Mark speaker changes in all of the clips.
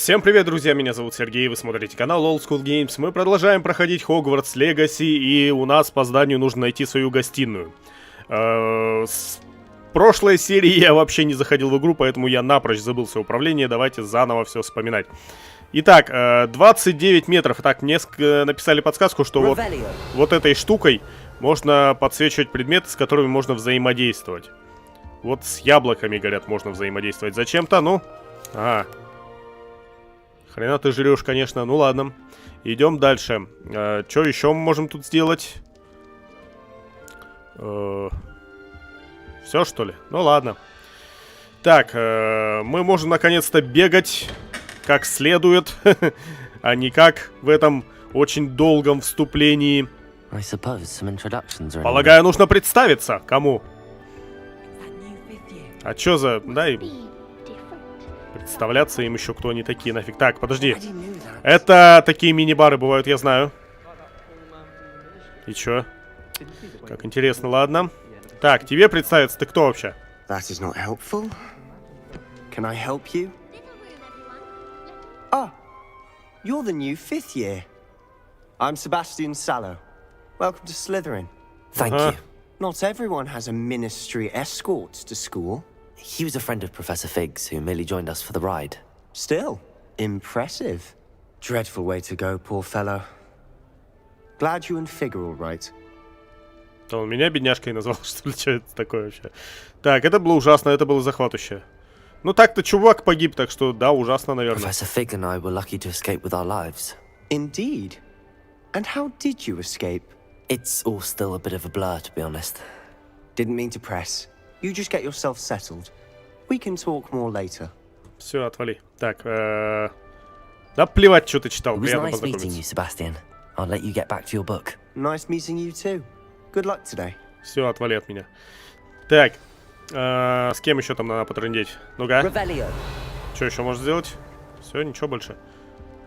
Speaker 1: Всем привет, друзья, меня зовут Сергей, вы смотрите канал Old School Games. Мы продолжаем проходить Hogwarts Legacy, и у нас по зданию нужно найти свою гостиную. С прошлой серии я вообще не заходил в игру, поэтому я напрочь забыл все управление. Давайте заново все вспоминать. Итак, 29 метров. Так, мне написали подсказку, что вот этой штукой можно подсвечивать предметы, с которыми можно взаимодействовать. Вот с яблоками, говорят, можно взаимодействовать. Зачем-то, ну... Ага. Хрена ты жрешь, конечно. Ну ладно. Идем дальше. Что еще мы можем тут сделать? Все, что ли? Ну ладно. Так, мы можем наконец-то бегать как следует, а не как в этом очень долгом вступлении. Полагаю, нужно представиться. Кому? А чё за... Дай... Представляться им еще, кто они такие, нафиг. Так, подожди. Это такие мини-бары бывают, я знаю. И чё? Как интересно, ладно. Так, тебе представиться, ты кто вообще?
Speaker 2: You're the new 5th year. I'm Sebastian Sallow. Welcome to Slytherin.
Speaker 3: Thank you.
Speaker 2: Not everyone has a ministry escort to school.
Speaker 3: He was a friend of Professor Fig's who merely joined us for the ride.
Speaker 2: Still, impressive. Dreadful way to go, poor fellow. Glad you and Fig are all right.
Speaker 1: Он меня бедняжкой назвал, что ли? Что это такое вообще? Так, это было ужасно, это было захватывающе. Ну так-то чувак погиб, так что да, ужасно, наверное.
Speaker 3: Professor Fig and I were lucky to escape with our lives.
Speaker 2: Indeed. And how did you escape?
Speaker 3: It's all still a bit of a blur, to be honest.
Speaker 2: Didn't mean to press. You just get yourself settled. We can talk more later.
Speaker 1: Все, отвали. Так, да плевать, что ты читал.
Speaker 3: It was nice meeting you, Sebastian. I'll let you get back to your book.
Speaker 2: Nice meeting you too. Good luck today.
Speaker 1: Все, отвали от меня. Так, с кем еще там надо потрындеть? Ну-ка. Что еще можно сделать? Все, ничего больше.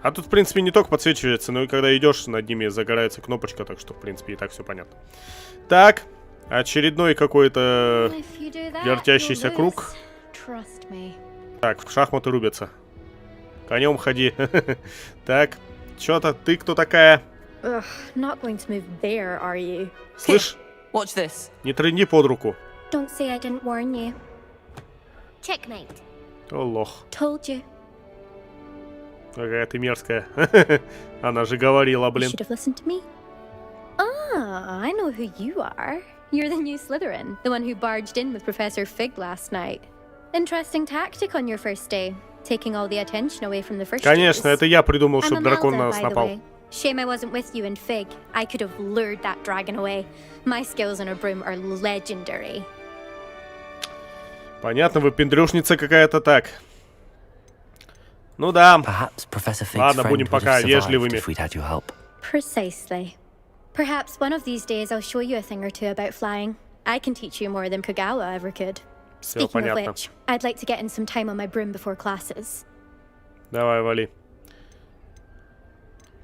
Speaker 1: А тут, в принципе, не только подсвечивается, но и когда идешь, над ними загорается кнопочка, так что, в принципе, и так все понятно. Так, очередной какой-то вертящийся круг. Так, в шахматы рубятся. Конем ходи. Так, что-то ты кто такая? Слышь, не трынди под руку. О, лох. Какая ты мерзкая. Она же говорила, блин.
Speaker 4: I know who you are. You're the new Slytherin, the one who barged in with Professor Fig last night. Interesting tactic on your first day, taking all the attention away from the first.
Speaker 1: Конечно, это я придумал, чтобы дракон на нас напал.
Speaker 4: Shame I wasn't with you in Fig. I could have lured that dragon away. My skills on a broom are legendary.
Speaker 1: Понятно, выпендрюшница какая-то, так. Ну да. Ладно, будем пока вежливыми.
Speaker 4: Precisely. Perhaps one of these days I'll show you a thing or two about flying. I can teach you more than Kagawa ever could. Speaking of which, I'd like to get in some time on my broom before classes.
Speaker 1: Давай, вали.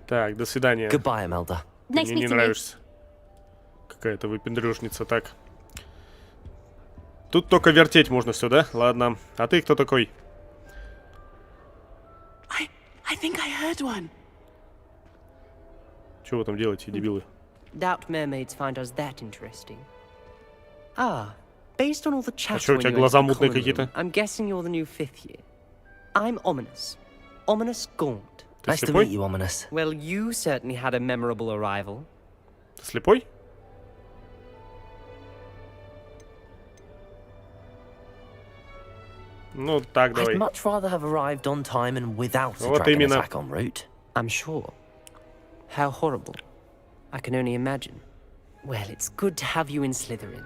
Speaker 1: Так, до свидания.
Speaker 3: Goodbye, Imelda.
Speaker 1: Мне не нравишься. Какая-то выпендрюшница, так. Тут только вертеть можно все, да? Ладно. А ты кто такой?
Speaker 5: I think I heard one.
Speaker 1: Что вы там делаете, дебилы?
Speaker 5: Doubt mermaids find us that interesting. Based on all the chat
Speaker 1: А что, у тебя глаза мутные какие-то?
Speaker 5: I'm guessing you're the new 5th year. I'm Ominous. Ominous Gaunt.
Speaker 3: Nice to meet you, Ominous.
Speaker 5: Well, you certainly had a memorable arrival.
Speaker 1: Ты слепой? Ну, так, давай.
Speaker 3: I'd much rather have arrived on time and without a dragon attack en route.
Speaker 5: I'm sure. How horrible. I can only imagine. Well, it's good to have you in Slytherin.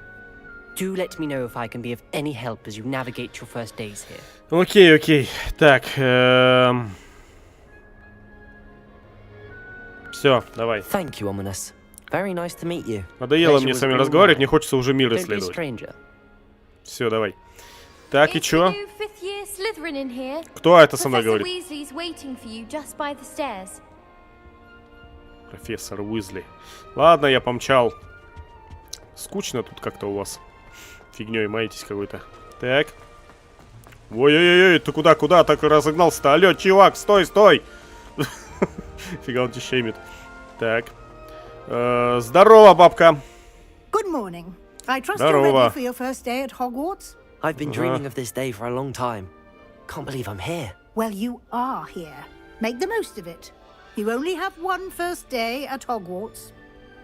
Speaker 5: Do let me know if I can be of any help as you navigate your first days here.
Speaker 1: Окей, окей. Так, все, давай.
Speaker 3: Thank you, Ominous. Very nice to meet you.
Speaker 1: Надоело мне с вами разговаривать, мне хочется уже мир исследовать. Все, давай. Так, и чё? Кто это со мной говорит? Профессор Уизли. Ладно, я помчал. Скучно тут как-то у вас. Фигнёй маетесь какой-то. Так. Ой-ой-ой, ты куда так разогнался-то? Алло, чувак, стой! Фига он тебя щемит. Так. Здорово, бабка.
Speaker 6: Good morning. I trust you're
Speaker 1: Здорово.
Speaker 6: ready for your first day at Hogwarts.
Speaker 3: I've been dreaming of this day for a long time. Can't believe I'm here.
Speaker 6: Well, you are here. Make the most of it. You only have one first day at Hogwarts.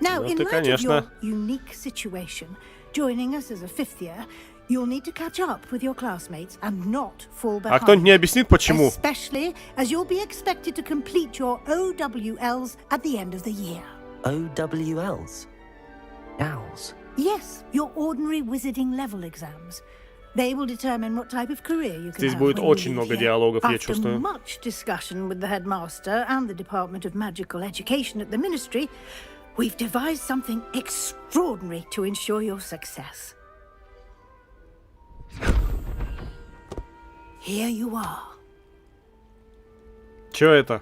Speaker 6: Now, in light of your unique situation, joining us as a fifth year, you'll need to catch up with your classmates and not fall behind.
Speaker 1: А кто-нибудь мне объяснит, почему?
Speaker 6: Especially as you'll be expected to complete your OWLs at the end of the year.
Speaker 3: OWLs? Owls?
Speaker 6: Yes, your ordinary wizarding level exams. They will determine what type of career you can
Speaker 1: Здесь
Speaker 6: have
Speaker 1: будет
Speaker 6: when you
Speaker 1: очень
Speaker 6: leave
Speaker 1: много
Speaker 6: here.
Speaker 1: диалогов, я
Speaker 6: After
Speaker 1: чувствую.
Speaker 6: much discussion with the headmaster and the Department of Magical Education at the Ministry, we've devised something extraordinary to ensure your success. Here you are.
Speaker 1: Чё это?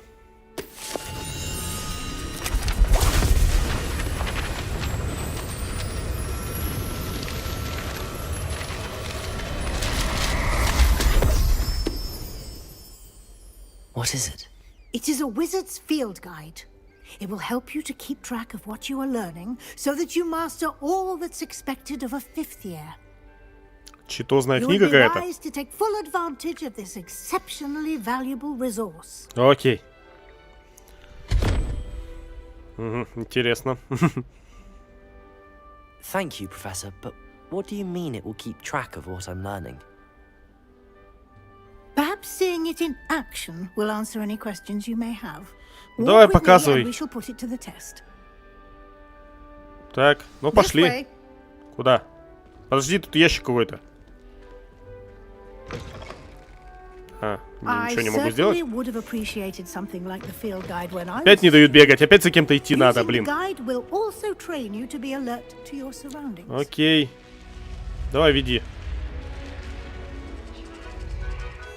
Speaker 3: What is it?
Speaker 6: It is a wizard's field guide. It will help you to keep track of what you are learning so that you master all that's expected of a fifth year.
Speaker 1: Читозная
Speaker 6: You
Speaker 1: книга
Speaker 6: will be
Speaker 1: какая-то.
Speaker 6: wise to take full advantage of this exceptionally valuable resource.
Speaker 1: Окей. Угу, интересно.
Speaker 3: Thank you, Professor, but what do you mean it will keep track of what I'm learning?
Speaker 6: Perhaps seeing it in action will answer any questions you may have.
Speaker 1: Давай,
Speaker 6: Walk with me
Speaker 1: показывай.
Speaker 6: and we shall put it to the test.
Speaker 1: Так, ну
Speaker 6: This
Speaker 1: пошли.
Speaker 6: way.
Speaker 1: Куда? Подожди, тут ящик какой-то. А, ничего не могу сделать.
Speaker 6: certainly would have appreciated something like the field guide when I
Speaker 1: Опять
Speaker 6: was
Speaker 1: не дают бегать, опять за кем-то идти
Speaker 6: Using
Speaker 1: надо,
Speaker 6: the
Speaker 1: блин.
Speaker 6: guide will also train you to be alert to your surroundings.
Speaker 1: Окей. Давай, веди.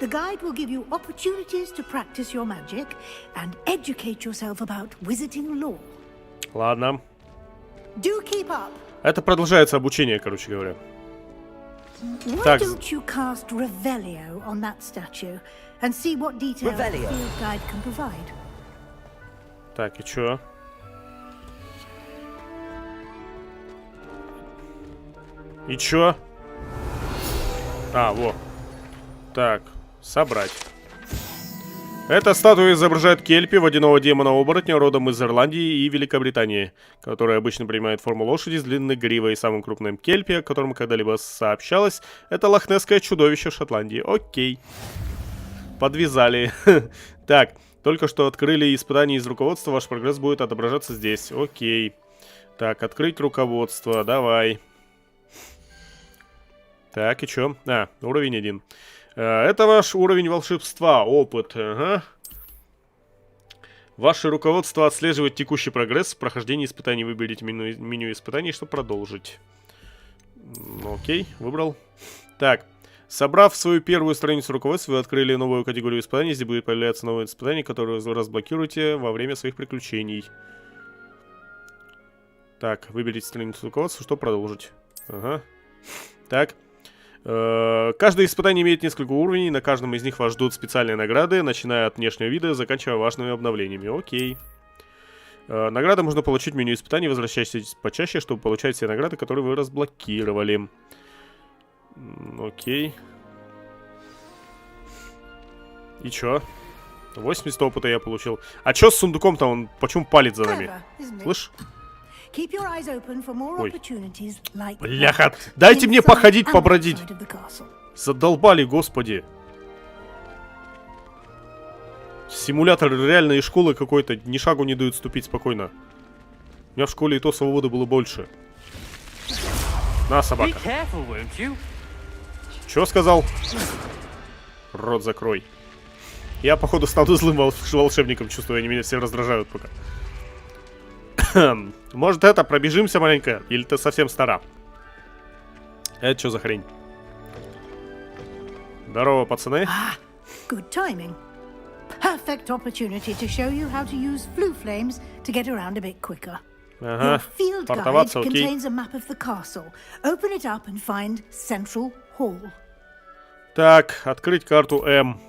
Speaker 6: The guide will give you opportunities to practice your magic and educate yourself about wizarding lore.
Speaker 1: Ладно.
Speaker 6: Do keep up.
Speaker 1: Это продолжается обучение, короче говоря.
Speaker 6: Why
Speaker 1: Так.
Speaker 6: don't you cast Revelio on that statue and see what detail the
Speaker 3: Revelio?
Speaker 6: field guide can provide?
Speaker 1: Так, и чё? И чё? А, во. Так, собрать. Эта статуя изображает Кельпи, водяного демона-оборотня, родом из Ирландии и Великобритании, который обычно принимает форму лошади с длинной гривой. Самым крупным Кельпи, о котором когда-либо сообщалось, это лохнесское чудовище в Шотландии. Окей. Подвязали. Так, только что открыли испытание из руководства, ваш прогресс будет отображаться здесь. Окей. Так, открыть руководство, давай. Так, и чё? А, уровень 1. Это ваш уровень волшебства, опыт. Ага. Ваше руководство отслеживает текущий прогресс. В прохождении испытаний выберите меню испытаний, чтобы продолжить. Окей, выбрал. Так, собрав свою первую страницу руководства, вы открыли новую категорию испытаний. Здесь будет появляться новое испытание, которое вы разблокируете во время своих приключений. Так, выберите страницу руководства, чтобы продолжить. Ага. Так. Каждое испытание имеет несколько уровней, на каждом из них вас ждут специальные награды, начиная от внешнего вида, заканчивая важными обновлениями. Окей. Награды можно получить в меню испытаний, возвращайтесь почаще, чтобы получать все награды, которые вы разблокировали. Окей. И чё? 80 опыта я получил. А чё с сундуком-то? Он почему палит за нами? Слышь?
Speaker 6: Keep your eyes open for more opportunities like
Speaker 1: Бляха, дайте мне походить,
Speaker 6: inside and
Speaker 1: побродить.
Speaker 6: outside of the castle.
Speaker 1: Задолбали, господи. Симулятор реальной школы какой-то. Ни шагу не дают ступить спокойно. У меня в школе и то свободы было больше. На, собака. Чё сказал? Рот закрой. Я, походу, стану злым волшебником, чувствую, они меня все раздражают пока. Может, это, пробежимся маленько? Или ты совсем стара? Это что за хрень? Здорово, пацаны.
Speaker 6: Good timing. Perfect opportunity to show you how to use flue flames to get around a bit quicker. Your
Speaker 1: Ага,
Speaker 6: field guide
Speaker 1: портоваться, окей.
Speaker 6: contains a map of the castle. Open it up and find Central Hall.
Speaker 1: Так, открыть карту М.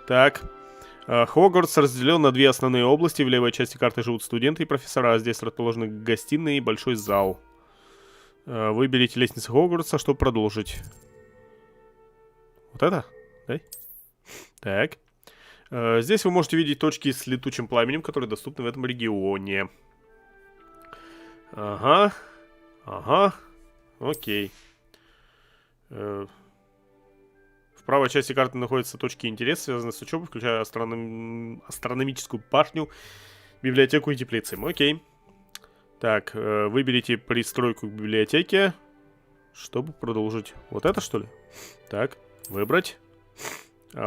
Speaker 1: Так. Хогвартс разделен на две основные области. В левой части карты живут студенты и профессора. А здесь расположены гостиные и большой зал. Выберите лестницу Хогвартса, чтобы продолжить. Вот это? Да? Так. Здесь вы можете видеть точки с летучим пламенем, которые доступны в этом регионе. Ага. Ага. Окей. В правой части карты находятся точки интереса, связанные с учебой, включая астрономическую башню, библиотеку и теплицы. Окей. Так, выберите пристройку к библиотеке, чтобы продолжить. Вот это, что ли? Так, выбрать.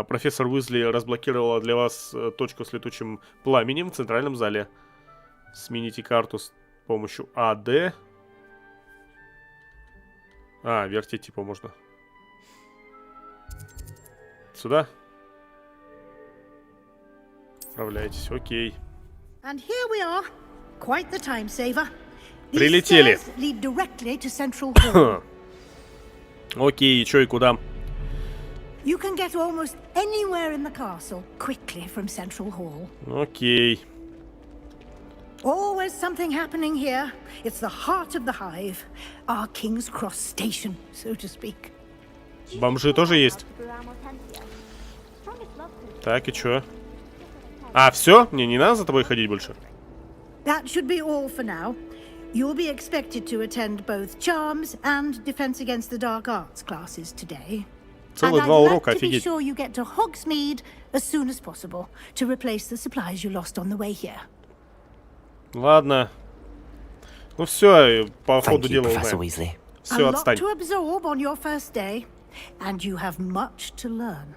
Speaker 1: Профессор Уизли разблокировала для вас точку с летучим пламенем в центральном зале. Смените карту с помощью АД. Вертеть типа можно. Сюда. Справляйтесь, окей. Прилетели. Окей, и чё и куда?
Speaker 6: You can get almost anywhere in the castle quickly from Central Hall.
Speaker 1: Окей.
Speaker 6: Always something happening here. It's the heart of the hive, our King's Cross station, so to speak.
Speaker 1: Бомжи тоже есть. Так, и чё? Все? Мне не надо за тобой ходить больше?
Speaker 6: That should be all for now. You'll be expected to attend both Charms and Defense Against the Dark Arts classes today.
Speaker 1: Целых 2 урока, офигеть.
Speaker 6: And I'd like to be sure you get to Hogsmeade as soon as possible to replace the supplies you lost on the way here.
Speaker 1: Ладно. Ну все, по ходу дела узнаем. Все, отстань.
Speaker 6: A lot to absorb on your first day, and you have much to learn.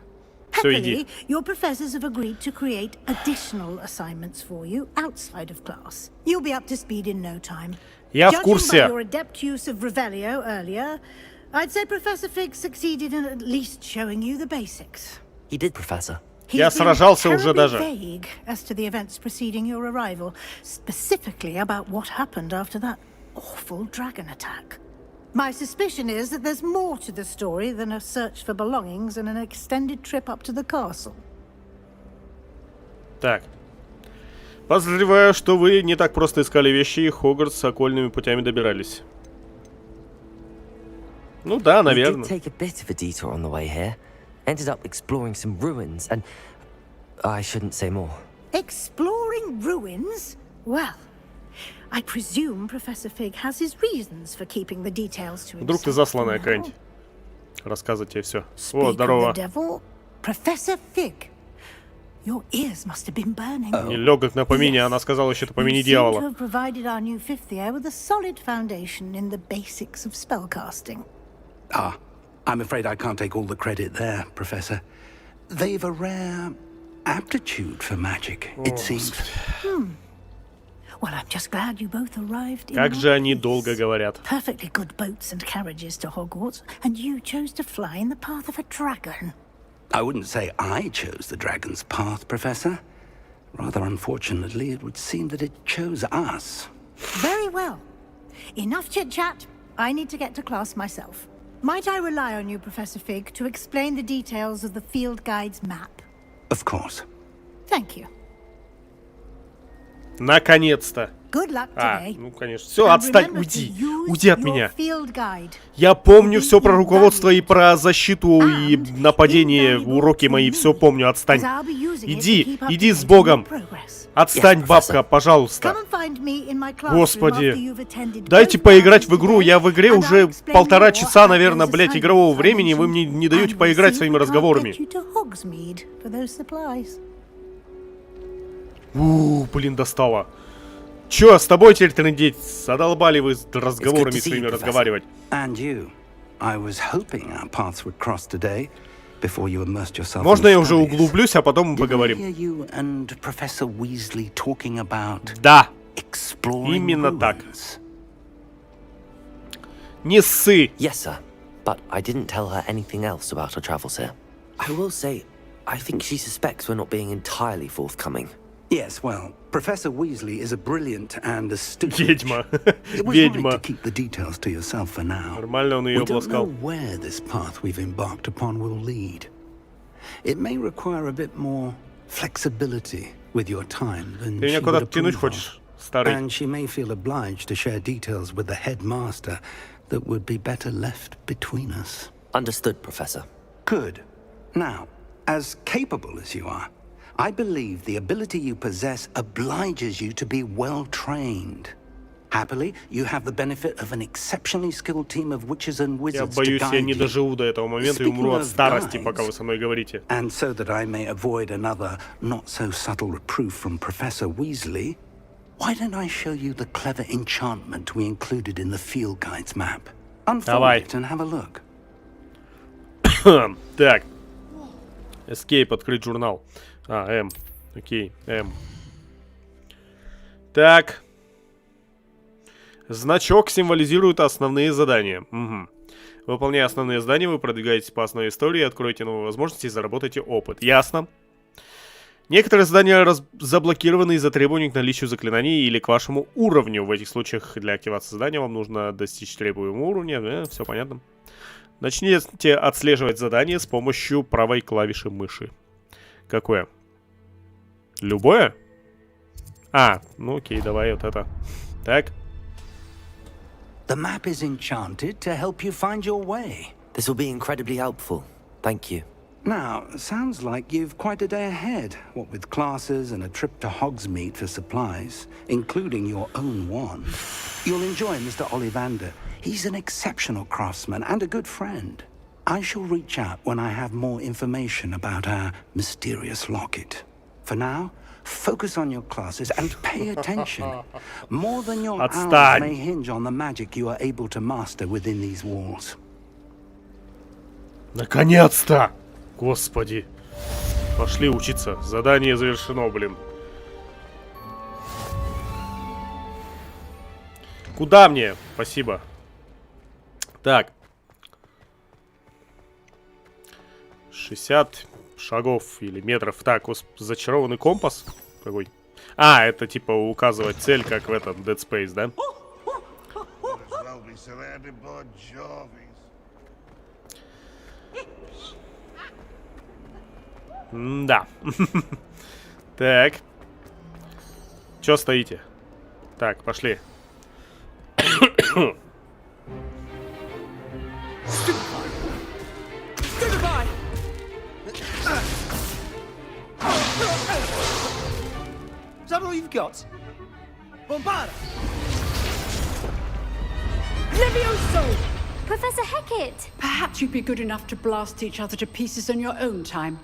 Speaker 1: Все,
Speaker 6: Happily,
Speaker 1: иди.
Speaker 6: your professors have agreed to create additional assignments for you outside of class. You'll be up to speed in no time.
Speaker 1: Я в курсе.
Speaker 6: Judging by your adept use of Revelio earlier, I'd say Professor Fig succeeded in at least showing you the basics.
Speaker 3: He did, Professor.
Speaker 1: Я сражался уже даже.
Speaker 6: Vague as to the events preceding your arrival, specifically about what happened after that awful dragon attack. My suspicion is that there's more to the story than a search for belongings and an extended trip up to the castle.
Speaker 1: Так. Подозреваю, что вы не так просто искали вещи, и Хогвартс с окольными путями добирались. Ну да, наверное.
Speaker 3: We did take a bit of a detour on the way here. Ended up exploring some ruins, and I shouldn't say more.
Speaker 6: Exploring ruins? Well, I presume Professor Fig has his reasons for keeping the details to himself.
Speaker 1: Вдруг ты засланная какая-нибудь. Рассказывать тебе все. О,
Speaker 6: Speak of
Speaker 1: здорово.
Speaker 6: the devil, Professor Fig. Your ears must have been burning.
Speaker 1: Не легок на помине, она сказала еще-то помяни дьявола.
Speaker 6: You seem to have provided our new fifth year with a solid foundation in the basics of spellcasting.
Speaker 7: I'm afraid I can't take all the credit there, Professor. They've a rare aptitude for magic, it seems.
Speaker 6: Well, I'm just glad you both arrived in
Speaker 1: Как же
Speaker 6: one
Speaker 1: они
Speaker 6: piece.
Speaker 1: долго говорят.
Speaker 6: Perfectly good boats and carriages to Hogwarts, and you chose to fly in the path of a dragon.
Speaker 7: I wouldn't say I chose the dragon's path, Professor. Rather unfortunately, it would seem that it chose us.
Speaker 6: Very well. Enough chit-chat. I need to get to class myself. Might I rely on you, Professor Fig, to explain the details of the field guide's map?
Speaker 7: Of course.
Speaker 6: Thank you.
Speaker 1: Наконец-то.
Speaker 6: Good luck today.
Speaker 1: Ну конечно. Все,
Speaker 6: And
Speaker 1: отстань,
Speaker 6: remember
Speaker 1: уйди.
Speaker 6: to use
Speaker 1: Уйди от
Speaker 6: your
Speaker 1: меня.
Speaker 6: field guide.
Speaker 1: Я помню все про руководство и про защиту и нападение, уроки мои, все помню, отстань.
Speaker 6: As I'll be using it to
Speaker 1: Иди,
Speaker 6: keep up
Speaker 1: иди
Speaker 6: to
Speaker 1: с
Speaker 6: date on
Speaker 1: Богом.
Speaker 6: your progress.
Speaker 1: Отстань,
Speaker 3: Yes,
Speaker 1: бабка,
Speaker 6: Come
Speaker 1: пожалуйста.
Speaker 6: and find me in my classroom
Speaker 1: Господи.
Speaker 6: after you've attended
Speaker 1: Дайте
Speaker 6: both
Speaker 1: поиграть в
Speaker 6: classes
Speaker 1: игру. Я в игре
Speaker 6: today, and
Speaker 1: уже
Speaker 6: I'll explain
Speaker 1: 1,5
Speaker 6: more
Speaker 1: часа,
Speaker 6: about
Speaker 1: наверное,
Speaker 6: those
Speaker 1: блядь, игрового
Speaker 6: assignments I
Speaker 1: времени. Вы мне
Speaker 6: mentioned,
Speaker 1: не даете
Speaker 6: and we'll
Speaker 1: поиграть
Speaker 6: see
Speaker 1: своими
Speaker 6: if we can't
Speaker 1: разговорами.
Speaker 6: get you to Hogsmeade for those supplies.
Speaker 1: Блин, достало. Чё, с тобой теперь трындеть? Задолбали вы с разговорами
Speaker 3: see you,
Speaker 1: своими
Speaker 3: Professor.
Speaker 1: разговаривать.
Speaker 7: And you. I was hoping our paths would cross today before you immersed yourself
Speaker 1: Можно
Speaker 7: in
Speaker 1: я уже
Speaker 7: studies.
Speaker 1: углублюсь, а потом мы
Speaker 7: Did I
Speaker 1: поговорим?
Speaker 7: hear you and Professor Weasley talking about
Speaker 1: Да,
Speaker 7: exploring
Speaker 1: именно так.
Speaker 7: ruins?
Speaker 1: Не ссы.
Speaker 3: Yes, sir. But I didn't tell her anything else about our travels here. I will say, I think she suspects we're not being entirely forthcoming.
Speaker 7: Yes, well, Professor Weasley is a brilliant and astute.
Speaker 1: Ведьма.
Speaker 7: It was
Speaker 1: Ведьма.
Speaker 7: right to keep the details to yourself for now.
Speaker 1: Нормально он ее
Speaker 7: We don't know
Speaker 1: обласкал.
Speaker 7: where this path we've embarked upon will lead. It may require a bit more flexibility with your time than
Speaker 1: Ты меня
Speaker 7: she would
Speaker 1: куда-то тянуть
Speaker 7: approve
Speaker 1: хочешь,
Speaker 7: of.
Speaker 1: старый?
Speaker 7: And she may feel obliged to share details with the headmaster that would be better left between us.
Speaker 3: Understood, Professor.
Speaker 7: Good. Now, as capable as you are, I believe the ability you possess obliges you to be well trained. Happily, you have the benefit of an exceptionally skilled team of witches and
Speaker 1: Я
Speaker 7: wizards to
Speaker 1: боюсь, я
Speaker 7: guide
Speaker 1: не
Speaker 7: you.
Speaker 1: доживу до этого момента и умру от старости, пока вы со мной говорите.
Speaker 7: And so that I may avoid another not-so-subtle reproof from Professor Weasley, why don't I show you the clever enchantment we included in the field guide's map? Unfold it and have a look.
Speaker 1: Так. Escape, открыть журнал. А, М. Окей, М. Так. Значок символизирует основные задания. Угу. Выполняя основные задания, вы продвигаетесь по основной истории, откроете новые возможности и заработаете опыт. Ясно. Некоторые задания заблокированы из-за требований к наличию заклинаний или к вашему уровню. В этих случаях для активации задания вам нужно достичь требуемого уровня. Все понятно. Начните отслеживать задание с помощью правой клавиши мыши. Какое? Любое? А, ну окей, давай вот это. Так.
Speaker 7: The map is enchanted to help you find your way.
Speaker 3: This will be incredibly helpful. Thank you.
Speaker 7: Now, sounds like you've quite a day ahead, what with classes and a trip to Hogsmeade for supplies, including your own wand. You'll enjoy Mr. Ollivander. He's an exceptional craftsman and a good friend. I shall reach out when I have more information about our mysterious locket. For now, focus on your classes and pay attention. More than your hours may hinge on the magic you are able to master within these walls.
Speaker 1: Наконец-то! Господи. Пошли учиться. Задание завершено, блин. Куда мне? Спасибо. Так. 60 шагов или метров. Так, зачарованный компас. Какой? А, это типа указывать цель, как в этом Dead Space, да? Да. Так. Чё стоите? Так, пошли.
Speaker 8: Is that all you've got? Bombarda!
Speaker 4: Levioso! Professor Hecat!
Speaker 9: Perhaps you'd be good enough to blast each other to pieces in your own time.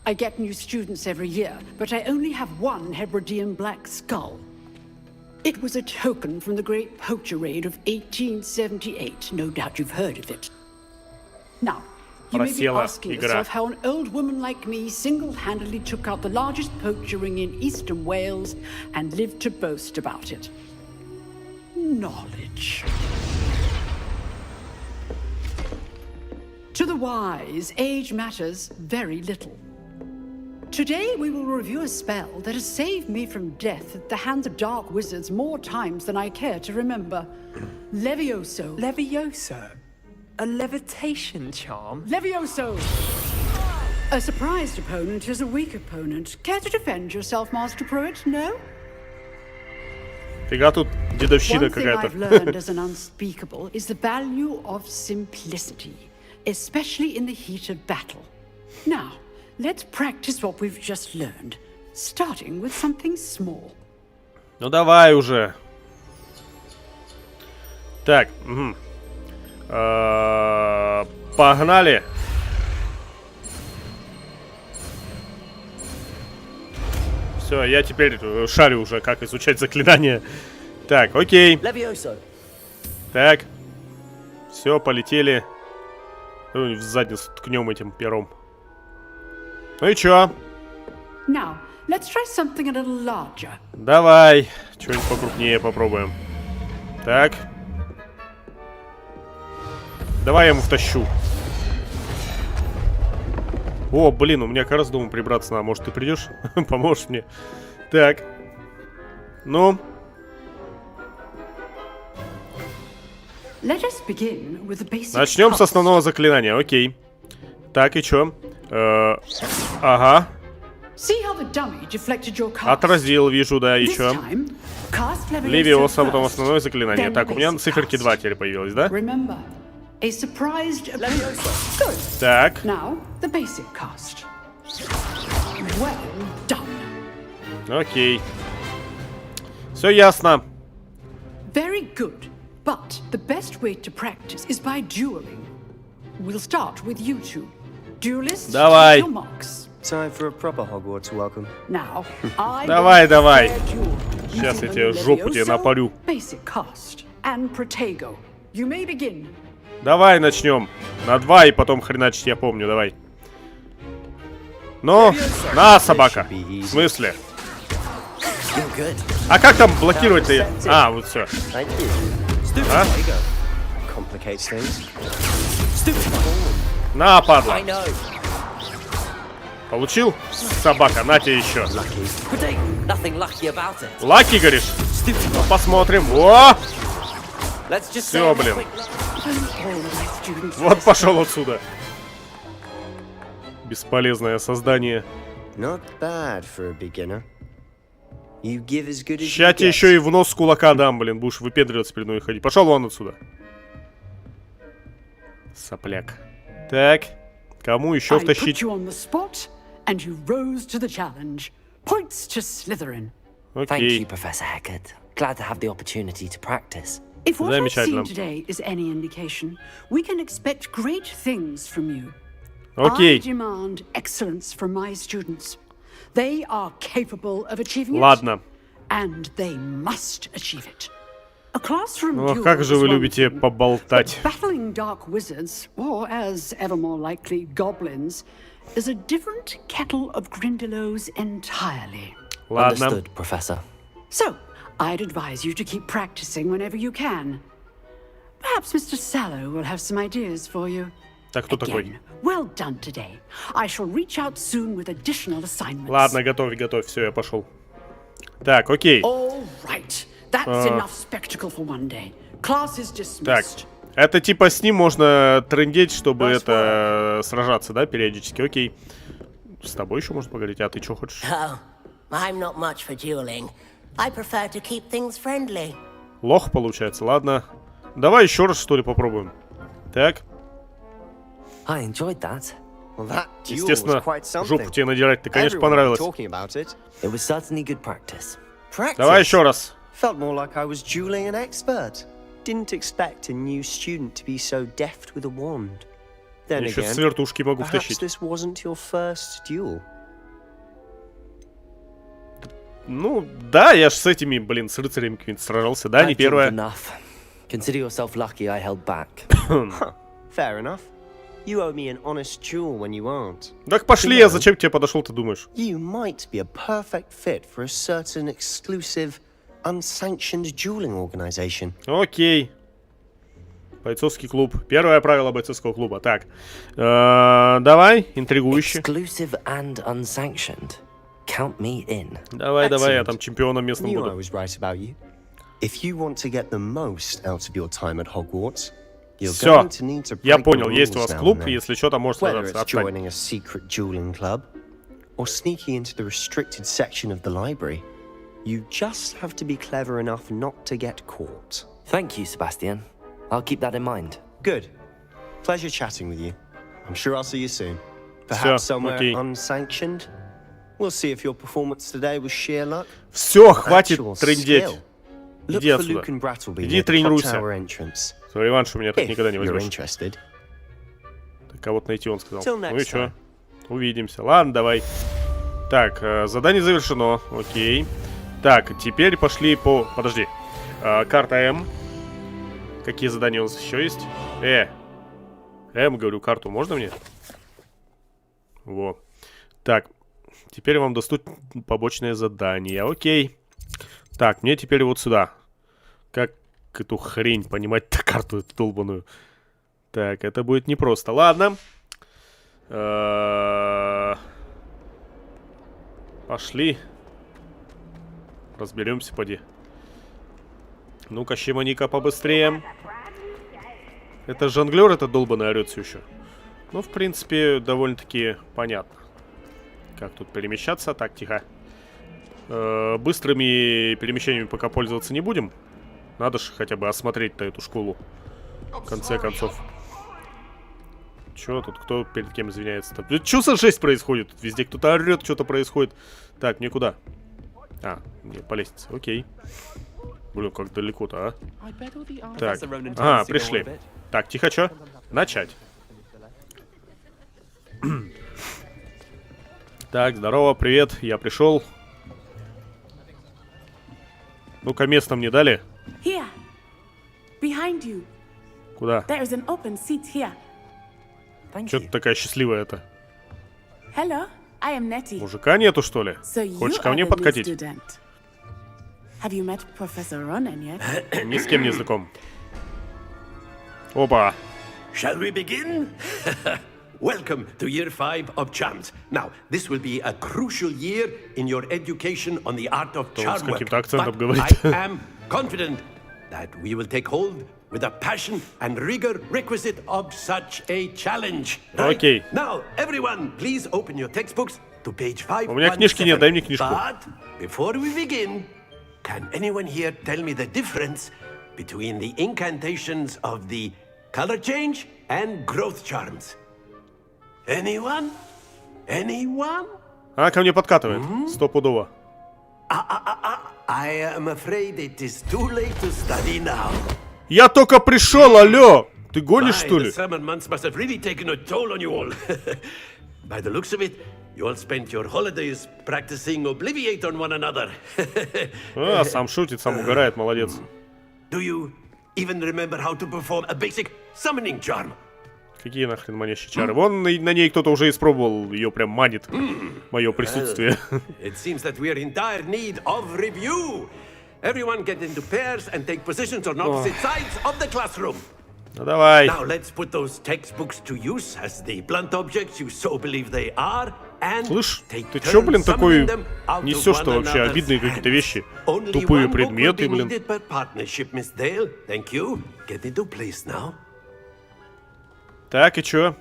Speaker 9: I get new students every year, but I only have one Hebridean black skull. It was a token from the Great Poacher Raid of 1878. No doubt you've heard of it. Now, you may be asking yourself how an old woman like me single-handedly took out the largest poacher ring in eastern Wales and lived to boast about it. Knowledge. To the wise, age matters very little. Today we will review a spell that has saved me from death at the hands of dark wizards more times than I care to remember. Levioso.
Speaker 5: Levioso? A levitation charm?
Speaker 9: Levioso! A surprised opponent is a weak opponent. Care to defend yourself, Master Pruitt? No?
Speaker 1: Фига тут дедовщина
Speaker 9: какая-то. One thing I've learned as an unspeakable is the value of simplicity, especially in the heat of battle. Now, let's practice what we've just learned, starting with something small.
Speaker 1: Ну давай уже. Так, погнали. Все, я теперь шарю уже, как изучать заклинания. Так, окей. Так. Все, полетели. В задницу ткнем этим пером. Ну и чё?
Speaker 9: Now, let's try something a little larger.
Speaker 1: Давай. Что-нибудь покрупнее попробуем. Так. Давай я ему втащу. О, блин, у меня как раз дома прибраться надо. Может, ты придешь? Поможешь мне? Так. Ну. Начнем с основного заклинания, окей. Так, и чё? Ага. Отразил, вижу, да, и чё? Левиоса, потом основное заклинание. Так, у меня циферки 2 теперь появилось, да? Так. Окей. Все ясно.
Speaker 9: Very good. But the best way to practice is by dueling. We'll start with you two. Duelists,
Speaker 1: Давай.
Speaker 9: take your marks.
Speaker 2: Time for a proper Hogwarts welcome.
Speaker 9: Now, I
Speaker 1: Давай,
Speaker 9: will
Speaker 1: давай.
Speaker 9: declare duel
Speaker 1: Сейчас я
Speaker 9: using
Speaker 1: тебе
Speaker 9: only
Speaker 1: жопу тебе
Speaker 9: Levioso,
Speaker 1: напалю.
Speaker 9: Basic cast, and Protego. You may begin.
Speaker 1: Давай начнем. На 2 и потом хреначить, я помню, давай. Ну, на, собака. В смысле? А как там блокировать-то? А, вот все. А? На, падла. Получил? Собака, на тебе еще. Лаки, говоришь? Ну, посмотрим. О! Все, блин. Вот пошел отсюда. Бесполезное создание. Ща тебе еще и в нос кулака дам, блин. Будешь выпендриваться перед мной ходить. Пошел вон отсюда. Сопляк. Так. Кому еще втащить? Окей.
Speaker 9: If what I've
Speaker 1: Замечательно.
Speaker 9: seen today is any indication, we can expect great things from you.
Speaker 1: Окей.
Speaker 9: I demand excellence from my students. They are capable of achieving
Speaker 1: Ладно.
Speaker 9: it, and they must achieve it. A classroom
Speaker 1: Ох,
Speaker 9: duel
Speaker 1: как же
Speaker 9: is
Speaker 1: вы
Speaker 9: one
Speaker 1: любите
Speaker 9: thing,
Speaker 1: поболтать.
Speaker 9: but battling dark wizards, or as ever more likely, goblins, is a different kettle of Grindylows entirely.
Speaker 1: Ладно.
Speaker 3: Understood, Professor.
Speaker 9: So, I'd advise you to keep practicing whenever you can. Perhaps Mr. Sallow will have some ideas for you.
Speaker 1: Так, кто такой?
Speaker 9: Again, well done today. I shall reach out soon with additional assignments.
Speaker 1: Ладно, готовь, готовь. Все, я пошел. Так, окей.
Speaker 9: All right. That's enough spectacle for one day. Class is
Speaker 1: Так.
Speaker 9: dismissed.
Speaker 1: Это типа с ним можно трындеть, чтобы это сражаться, да, периодически. Окей. С тобой еще можно поговорить, а ты что хочешь?
Speaker 10: Oh, I'm not much for dueling. I prefer to keep things friendly.
Speaker 1: Лох получается, ладно. Давай еще раз, что ли, попробуем. Так.
Speaker 3: I enjoyed that.
Speaker 1: Естественно, жопу тебе надирать ты, конечно, понравилось.
Speaker 3: It was certainly good practice.
Speaker 1: Давай еще раз.
Speaker 2: Felt more like I was dueling an expert. Didn't expect a new student to be so deft with a wand. Then
Speaker 1: Еще
Speaker 2: again,
Speaker 1: с вертушки могу
Speaker 2: perhaps
Speaker 1: втащить.
Speaker 2: this wasn't your first duel.
Speaker 1: Ну, да, я ж с этими, блин, с рыцарями какими-то сражался, да, не
Speaker 3: I've
Speaker 1: первое.
Speaker 3: enough. Consider yourself lucky I held back.
Speaker 2: Fair enough. You owe me an honest duel when you aren't.
Speaker 1: Так пошли, я зачем к тебе подошел, ты думаешь?
Speaker 2: You might be a perfect fit for a certain exclusive, unsanctioned dueling organization.
Speaker 1: Окей. Бойцовский клуб. Первое правило бойцовского клуба. Так. Давай, интригующе.
Speaker 3: Exclusive and unsanctioned. Count me in.
Speaker 1: Давай, я там чемпионом местным
Speaker 2: Knew I
Speaker 1: буду.
Speaker 2: was right about you. If you want to get the most out of your time at Hogwarts, you're
Speaker 1: Все,
Speaker 2: going to need to
Speaker 1: я
Speaker 2: break the
Speaker 1: понял, есть у
Speaker 2: rules
Speaker 1: вас
Speaker 2: now
Speaker 1: клуб,
Speaker 2: and then.
Speaker 1: если что, там может
Speaker 2: Whether
Speaker 1: сражаться.
Speaker 2: it's
Speaker 1: Отстань.
Speaker 2: joining a secret dueling club or sneaking into the restricted section of the library, you just have to be clever enough not to get caught.
Speaker 3: Thank you, Sebastian. I'll keep that in mind.
Speaker 2: Good. Pleasure chatting with you. I'm sure I'll see you soon. Perhaps somewhere
Speaker 1: окей.
Speaker 2: unsanctioned. We'll see if your performance today was sheer luck.
Speaker 1: Все, хватит
Speaker 2: Actual
Speaker 1: трындеть.
Speaker 2: skill. Look
Speaker 1: Иди
Speaker 2: for
Speaker 1: отсюда.
Speaker 2: Luke and Brattleby
Speaker 1: Иди
Speaker 2: near the clock
Speaker 1: тренируйся.
Speaker 2: tower entrance.
Speaker 1: Свой реванш у меня так
Speaker 2: If
Speaker 1: никогда не
Speaker 2: you're
Speaker 1: возьмешь.
Speaker 2: interested.
Speaker 1: Так, кого-то найти, он сказал.
Speaker 2: Till
Speaker 1: Ну и
Speaker 2: next
Speaker 1: чё?
Speaker 2: time.
Speaker 1: Увидимся. Ладно, давай. Так, задание завершено. Окей. Так, теперь пошли по... Подожди. Карта М. Какие задания у нас еще есть? М, говорю, карту можно мне? Во. Так. Теперь вам доступно побочное задание. Окей. Так, мне теперь вот сюда. Как эту хрень понимать-то, карту эту долбаную? Так, это будет непросто. Ладно. Пошли. Разберемся, поди. Ну-ка, Щемоника, побыстрее. Это жонглер, это долбаный орёт всё еще. Ну, в принципе, довольно-таки понятно. Как тут перемещаться? Так, тихо. Быстрыми перемещениями пока пользоваться не будем. Надо же хотя бы осмотреть-то эту школу. В конце концов. Чё тут? Кто перед кем извиняется-то? Чё за жесть происходит? Тут везде кто-то орёт, что-то происходит. Так, мне куда? А, мне по лестнице. Окей. Блин, как далеко-то, а? Так. Ага, пришли. Так, тихо, чё? Начать. Так, здорово, привет, я пришел. Ну-ка, место мне дали?
Speaker 11: Here. Behind you.
Speaker 1: Куда?
Speaker 11: There is an open seat here.
Speaker 1: Чё ты такая счастливая-то?
Speaker 11: Hello, I am Nettie.
Speaker 1: Мужика нету, что ли?
Speaker 11: So
Speaker 1: Хочешь
Speaker 11: you
Speaker 1: ко мне
Speaker 11: are the new
Speaker 1: подкатить?
Speaker 11: student. Have you met Professor Ronan yet?
Speaker 1: Ни с кем не знаком. Опа.
Speaker 12: Shall we begin? Welcome to year 5 of charms. Now, this will be a crucial year in your education on the art of charm work. But I am confident that we will take hold with the passion and rigor requisite of such a challenge. Right?
Speaker 1: Okay.
Speaker 12: Now, everyone, please open your textbooks to page 5.
Speaker 1: У меня книжки нет, дай мне книжку.
Speaker 12: But before we begin, can anyone here tell me the difference between the incantations of the color change and growth charms? Anyone? Anyone?
Speaker 1: А, ко мне подкатывает. Стопудово.
Speaker 12: I am afraid it is too late to study now.
Speaker 1: Я только пришел, алло! Ты гонишь, что ли?
Speaker 12: The summer months must have really taken a toll on you all. By the looks of it, you all spent your holidays practicing Obliviate on one another.
Speaker 1: А, сам шутит, сам угорает, молодец.
Speaker 12: Do you even remember how to perform a basic summoning charm?
Speaker 1: Какие нахрен манящие чары? Вон на ней кто-то уже испробовал, ее прям манит. Мое присутствие.
Speaker 12: It seems that we are in dire need of review. Everyone get into pairs and take positions on opposite sides of the classroom.
Speaker 1: Ну давай.
Speaker 12: Now let's put those textbooks to use as the blunt objects you so believe they are.
Speaker 1: Слышь, ты чё, блин, такой несёшь-то вообще? Обидные какие-то вещи. Тупые предметы, блин. Так, и чё?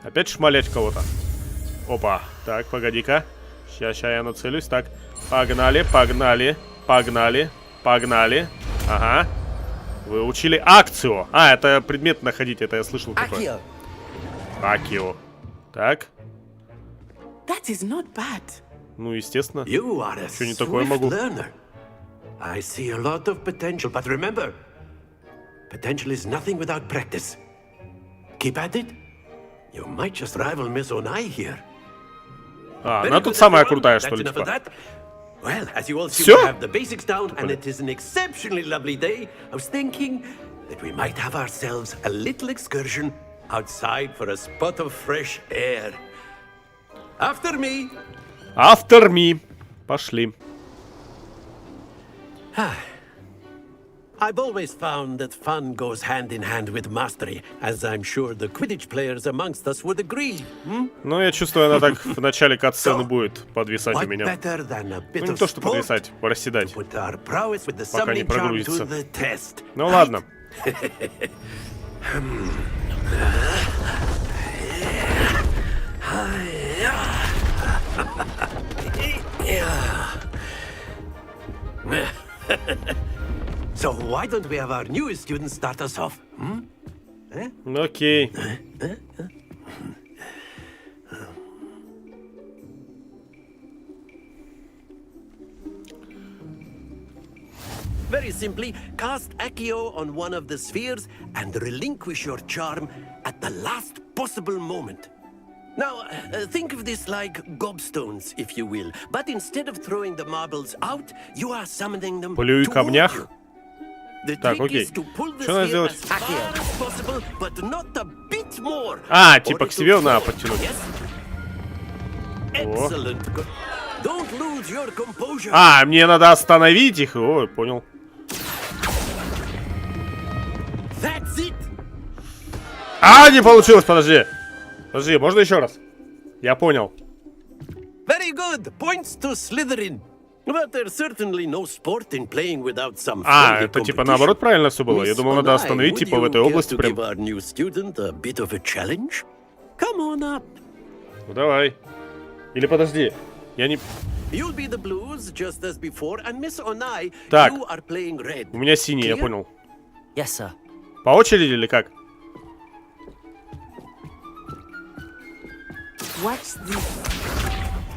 Speaker 1: Опять шмалять кого-то? Опа. Так, погоди-ка. Сейчас я нацелюсь. Так, погнали, погнали, погнали, погнали. Ага. Выучили акцию. А, это предмет находить, это я слышал такое. Акио. Так.
Speaker 11: That is not bad.
Speaker 1: Ну, естественно. Что не такое могу?
Speaker 12: I see a lot of potential, but remember, potential is nothing without practice. Keep at it. You might just rival Miss Onai here.
Speaker 1: А, она тут самая крутая, что ли, типа?
Speaker 12: Well, as you all seem to have the basics down, and it is an exceptionally lovely day, I was thinking that we might have ourselves a little excursion outside for a spot of fresh air. After me.
Speaker 1: After me. Пошли.
Speaker 12: I've always found that fun goes hand in hand with mastery, as I'm sure the Quidditch players amongst us would agree.
Speaker 1: Ну, я чувствую, она так в начале кат-сцены будет подвисать у меня. Ну, не то, что подвисать, проседать. Пока не прогрузится. Ну, ладно.
Speaker 12: So why don't we have our newest student start us off?
Speaker 1: Окей.
Speaker 12: Very simply, cast Accio on one of the spheres and relinquish your charm at the last possible moment. Now, think of this like gobstones, if you will. But instead of throwing the marbles out, you are summoning them
Speaker 1: Плюй в камнях.
Speaker 12: you.
Speaker 1: Так, окей. Что надо сделать?
Speaker 12: Possible, but not a bit more.
Speaker 1: А, типа к себе надо подтянуть.
Speaker 12: Don't lose your composure.
Speaker 1: А, мне надо остановить их. Ой, понял.
Speaker 12: That's it.
Speaker 1: А, не получилось, подожди. Подожди, можно еще раз? Я понял.
Speaker 12: Very Very good. Points to Slytherin. But there's certainly no sport in playing without some
Speaker 1: А, это типа наоборот правильно все было. Я думал, надо остановить типа в этой области прям. Ну давай. Или подожди. Я не... Так. У меня синий, я понял.
Speaker 3: Yes, sir.
Speaker 1: По очереди или как?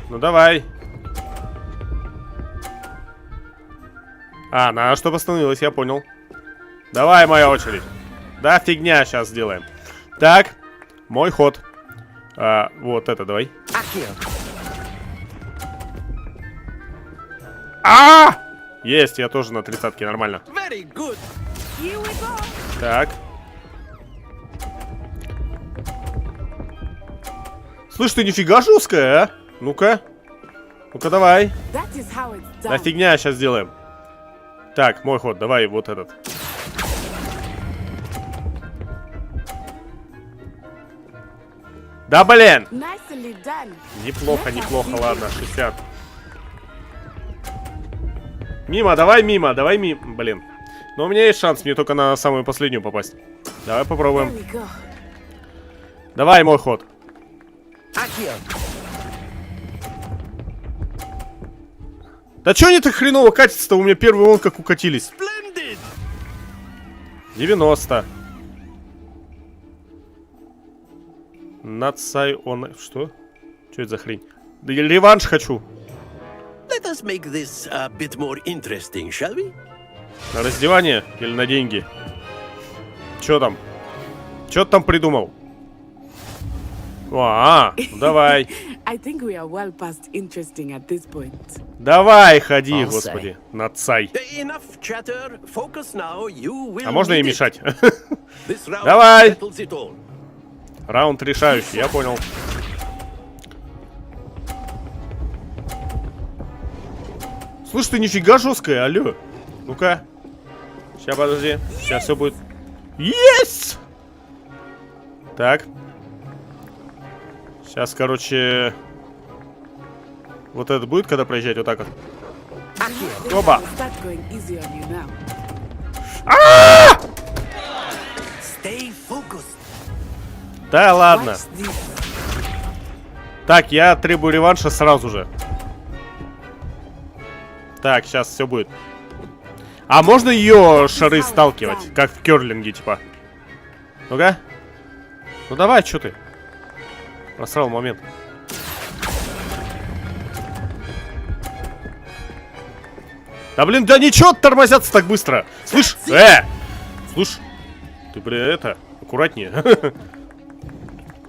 Speaker 1: Ну давай. А, надо, чтобы остановилась, я понял. Давай, моя очередь. Да, фигня, сейчас сделаем. Так, мой ход. Вот это давай. Есть, я тоже на 30-ке, нормально. Так. Слышь, ты нифига жесткая, а? Ну-ка. Ну-ка, давай. Да фигня, сейчас сделаем. Так, мой ход, давай вот этот. Да, блин! Неплохо, неплохо, ладно, 60. Мимо, давай мимо, давай мимо. Блин. Но у меня есть шанс, мне только на самую последнюю попасть. Давай попробуем. Давай, мой ход. Да чё они так хреново катятся-то? У меня первый вон как укатились. 90. Нацай он... Что? Что это за хрень? Да я реванш хочу. На раздевание или на деньги? Чё там? Чё ты там придумал? Давай. Давай, ходи, господи, нацай. А можно и мешать? Давай. Раунд решающий, я понял. Слушай, ты нифига жесткая, алло. Ну-ка. Сейчас, подожди. Сейчас все будет. Есть! Так. Сейчас, короче... Вот это будет, когда проезжать вот так вот. Оба! Да ладно. Так, я требую реванша сразу же. Так, сейчас все будет. А можно ее шары сталкивать? Как в керлинге, типа. Ну-ка. Ну давай, что ты? Просрал момент. Да блин, да ничего тормозятся так быстро. Слышь, слушай, ты, блин, это, аккуратнее.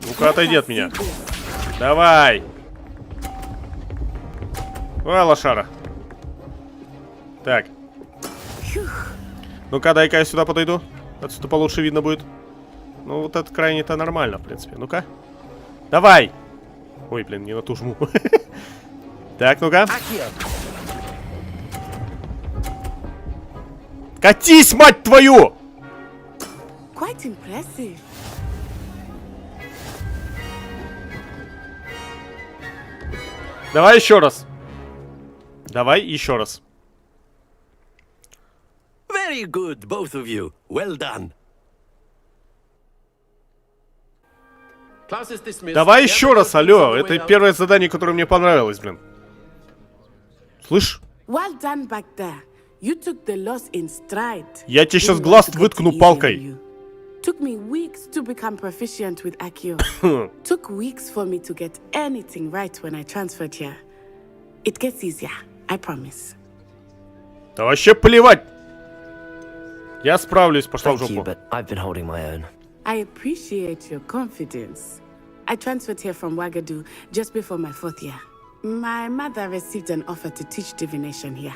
Speaker 1: Ну-ка, отойди от меня. Давай. Ой, лошара. Так. Ну-ка, дай-ка я сюда подойду. Отсюда получше видно будет. Ну, вот этот крайний-то нормально, в принципе. Ну-ка. Давай. Ой, блин, не на ту жму. Так, ну-ка. Катись, мать твою! Давай еще раз. Давай еще раз.
Speaker 12: Very good, both of you. Well done.
Speaker 1: Давай еще раз, алло. Это первое задание, которое мне понравилось, блин. Слышь? Я тебе сейчас глаз выткну палкой.
Speaker 11: Took me weeks to become proficient with Accio. Took weeks for me to get anything right when I transferred here. It gets easier, I promise.
Speaker 1: Да вообще плевать. Я справлюсь, пошла в жопу.
Speaker 3: But I've been holding my own.
Speaker 11: I appreciate your confidence. I transferred here from Wagadu just before my 4th year. My mother received an offer to teach divination here.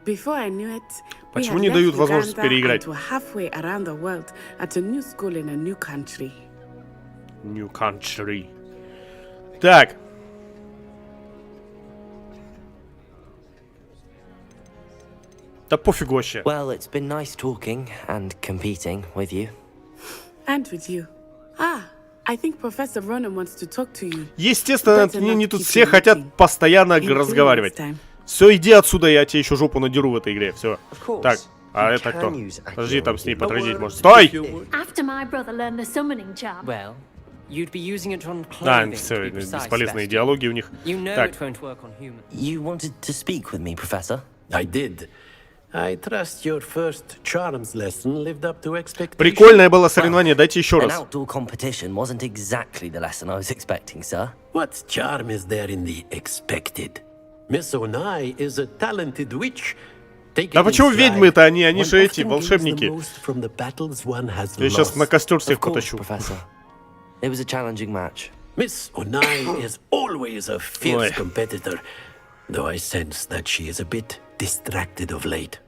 Speaker 11: Before I knew it,
Speaker 1: Почему не дают возможность переиграть?
Speaker 11: Halfway around the world at a new school in a new country.
Speaker 1: New country. Так. Да пофигу вообще.
Speaker 3: Well, it's been nice talking and competing with you.
Speaker 11: And with you.
Speaker 1: Естественно, они тут все хотят постоянно разговаривать. Все, иди отсюда, я тебе еще жопу надеру в этой игре. Все. Так, а это кто? Подожди, там с ней потрудить может. Стой! Да, все, бесполезные диалоги у них. Так. Прикольное было соревнование, дайте еще раз. А почему ведьмы-то они же эти волшебники? Я сейчас на костер всех потащу.
Speaker 12: Miss Onai is always a fierce competitor, though I sense that she is a bit distracted of late.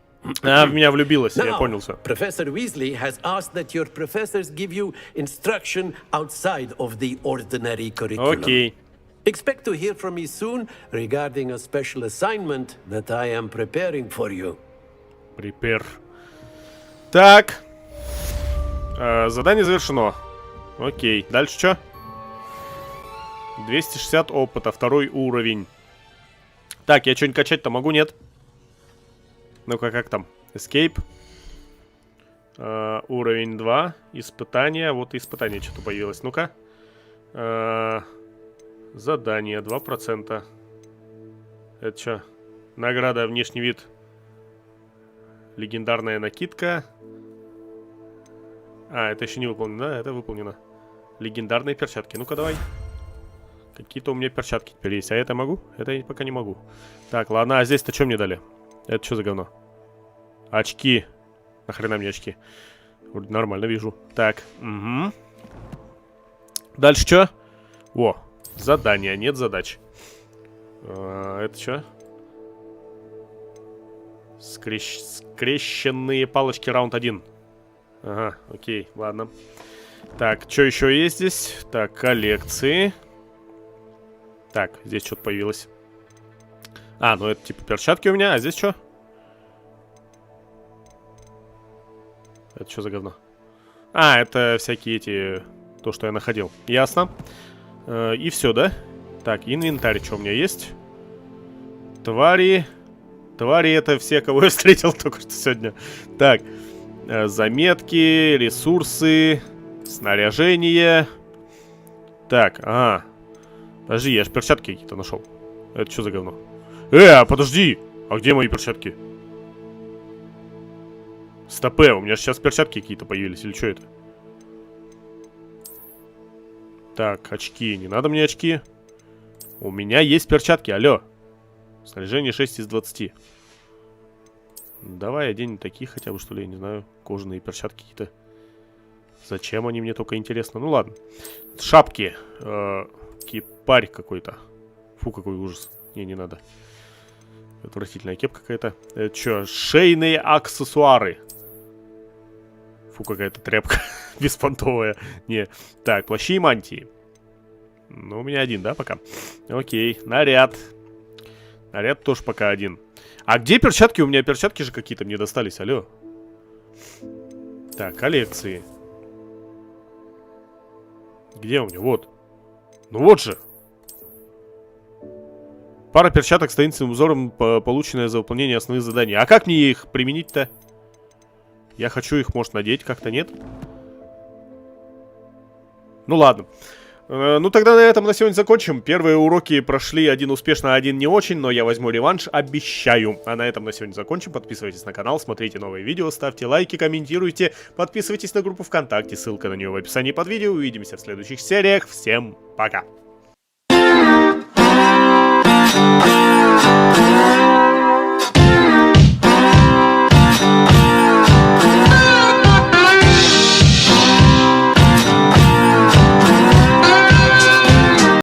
Speaker 1: А, в меня влюбилась, я понял все.
Speaker 12: Professor Weasley has asked that your professors give you instruction outside of the ordinary curriculum.
Speaker 1: Окей.
Speaker 12: Expect to hear from me soon regarding a special assignment that I am preparing for you.
Speaker 1: Prepare. Так. Задание завершено. Окей. Дальше что? 260 опыта, 2-й уровень. Так, я что-нибудь качать-то могу, нет? Ну-ка, как там? Escape. Уровень 2. Испытание. Вот и испытание что-то появилось. Ну-ка. Задание 2%. Это что? Награда, внешний вид. Легендарная накидка. А, это еще не выполнено. Да, это выполнено. Легендарные перчатки. Ну-ка, давай. Какие-то у меня перчатки теперь есть. А это могу? Это я пока не могу. Так, ладно. А здесь-то что мне дали? Это что за говно? Очки. Нахрена мне очки? Вроде нормально вижу. Так. Угу. Дальше что? О, задание. Нет задач. Это что? Скрещенные палочки раунд 1. Ага, окей, ладно. Так, что еще есть здесь? Так, коллекции. Так, здесь что-то появилось. А, ну это типа перчатки у меня, а здесь что? Это что за говно? А, это всякие эти... То, что я находил. Ясно. И все, да? Так, инвентарь, что у меня есть? Твари. Твари это все, кого я встретил только что сегодня. Так. Заметки, ресурсы, снаряжение. Так, ага. Подожди, я же перчатки какие-то нашел. Это что за говно? Подожди! А где мои перчатки? Стопэ, у меня сейчас перчатки какие-то появились, или что это? Так, очки. Не надо мне очки. У меня есть перчатки, алло. Снаряжение 6 из 20. Давай оденем такие хотя бы, что ли, я не знаю. Кожаные перчатки какие-то. Зачем они мне, только интересно. Ну ладно. Шапки. Кипарь какой-то. Фу, какой ужас. Не надо. Отвратительная кепка какая-то. Это что? Шейные аксессуары. Фу, какая-то тряпка. Беспонтовая. Не. Так, плащи и мантии. Ну, у меня один, да, пока? Окей. Наряд. Наряд тоже пока один. А где перчатки? У меня перчатки же какие-то мне достались. Алло. Так, коллекции. Где у меня? Вот. Ну вот же. Пара перчаток с таинственным узором, полученная за выполнение основных заданий. А как мне их применить-то? Я хочу их, может, надеть, как-то нет? Ну ладно. Ну тогда на этом на сегодня закончим. Первые уроки прошли, один успешно, один не очень, но я возьму реванш, обещаю. А на этом на сегодня закончим. Подписывайтесь на канал, смотрите новые видео, ставьте лайки, комментируйте, подписывайтесь на группу ВКонтакте, ссылка на нее в описании под видео. Увидимся в следующих сериях. Всем пока!